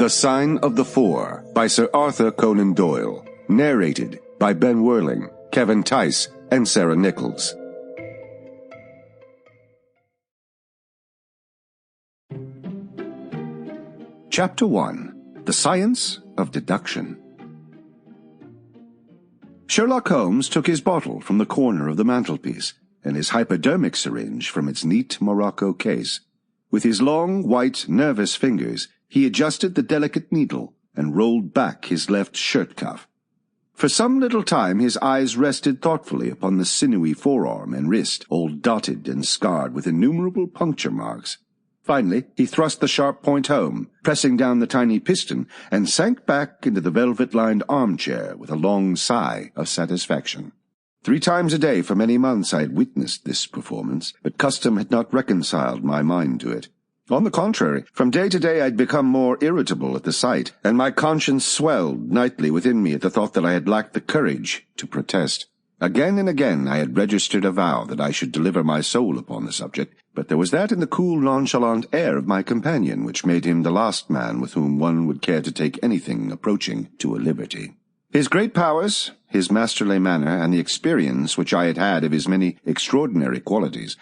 The Sign of the Four by Sir Arthur Conan Doyle. Narrated by Ben Werling, Kevin Theis, and Sara Nichols. Chapter 1. The Science of Deduction. Sherlock Holmes took his bottle from the corner of the mantelpiece and his hypodermic syringe from its neat morocco case. With his long, white, nervous fingers, he adjusted the delicate needle and rolled back his left shirt cuff. For some little time his eyes rested thoughtfully upon the sinewy forearm and wrist, all dotted and scarred with innumerable puncture marks. Finally, he thrust the sharp point home, pressing down the tiny piston, and sank back into the velvet-lined armchair with a long sigh of satisfaction. 3 times a day for many months I had witnessed this performance, but custom had not reconciled my mind to it. On the contrary, from day to day I had become more irritable at the sight, and my conscience swelled nightly within me at the thought that I had lacked the courage to protest. Again and again I had registered a vow that I should deliver my soul upon the subject, but there was that in the cool, nonchalant air of my companion which made him the last man with whom one would care to take anything approaching to a liberty. His great powers, his masterly manner, and the experience which I had had of his many extraordinary qualities,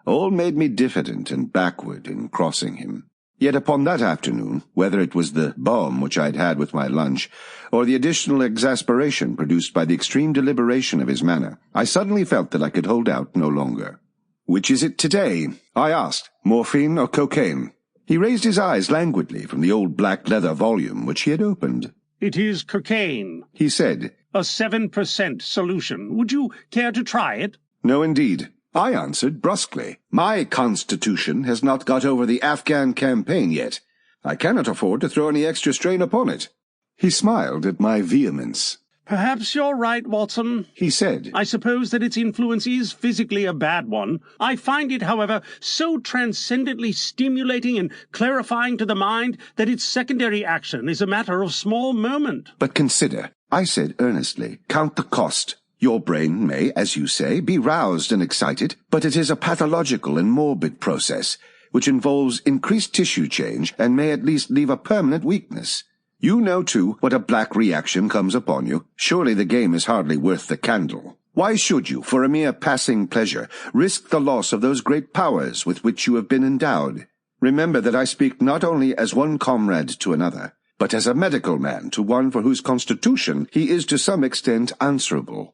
all made me diffident and backward in crossing him. Yet upon that afternoon, whether it was the balm which I had had with my lunch, or the additional exasperation produced by the extreme deliberation of his manner, I suddenly felt that I could hold out no longer. "Which is it today?" I asked. "Morphine or cocaine?" He raised his eyes languidly from the old black leather volume which he had opened. "It is cocaine," he said. "A 7% solution. Would you care to try it?" "No, indeed," I answered brusquely. "My constitution has not got over the Afghan campaign yet. I cannot afford to throw any extra strain upon it." He smiled at my vehemence. "Perhaps you're right, Watson," he said. "I suppose that its influence is physically a bad one. I find it, however, so transcendently stimulating and clarifying to the mind that its secondary action is a matter of small moment." "But consider," I said earnestly, "count the cost. Your brain may, as you say, be roused and excited, but it is a pathological and morbid process, which involves increased tissue change and may at least leave a permanent weakness. You know, too, what a black reaction comes upon you. Surely the game is hardly worth the candle. Why should you, for a mere passing pleasure, risk the loss of those great powers with which you have been endowed? Remember that I speak not only as one comrade to another, but as a medical man to one for whose constitution he is to some extent answerable."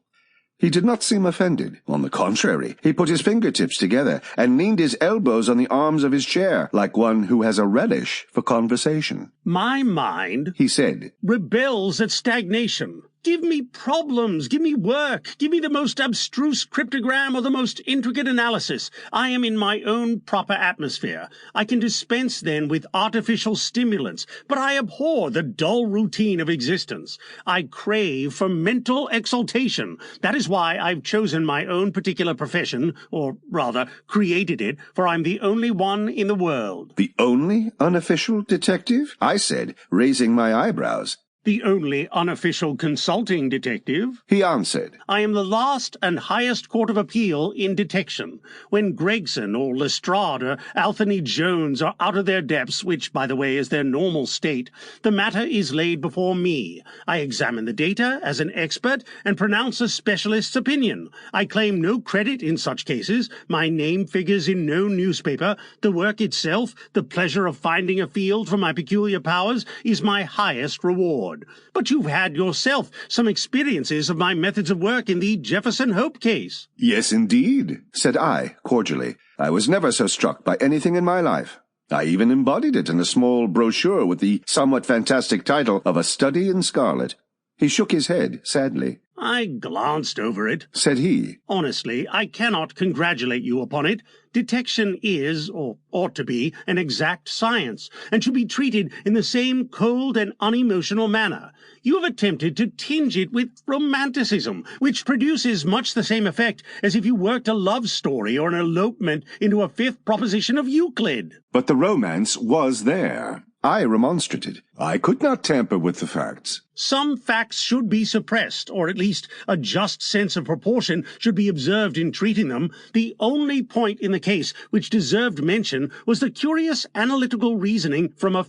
He did not seem offended. On the contrary, he put his fingertips together and leaned his elbows on the arms of his chair, like one who has a relish for conversation. "My mind," he said, "rebels at stagnation. Give me problems, give me work, give me the most abstruse cryptogram or the most intricate analysis. I am in my own proper atmosphere. I can dispense then with artificial stimulants, but I abhor the dull routine of existence. I crave for mental exaltation. That is why I've chosen my own particular profession, or rather, created it, for I'm the only one in the world." "The only unofficial detective?" I said, raising my eyebrows. "The only unofficial consulting detective," he answered. "I am the last and highest court of appeal in detection. When Gregson or Lestrade or Anthony Jones are out of their depths, which, by the way, is their normal state, the matter is laid before me. I examine the data as an expert and pronounce a specialist's opinion. I claim no credit in such cases. My name figures in no newspaper. The work itself, the pleasure of finding a field for my peculiar powers, is my highest reward. But you've had yourself some experiences of my methods of work in the Jefferson Hope case." "Yes, indeed," said I, cordially. "I was never so struck by anything in my life. I even embodied it in a small brochure with the somewhat fantastic title of A Study in Scarlet." He shook his head sadly. "I glanced over it," said he. "Honestly, I cannot congratulate you upon it. Detection is, or ought to be, an exact science, and should be treated in the same cold and unemotional manner. You have attempted to tinge it with romanticism, which produces much the same effect as if you worked a love story or an elopement into a fifth proposition of Euclid." "But the romance was there," I remonstrated. "I could not tamper with the facts." "Some facts should be suppressed, or at least a just sense of proportion should be observed in treating them. The only point in the case which deserved mention was the curious analytical reasoning from a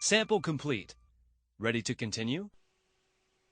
Sample complete. Ready to continue?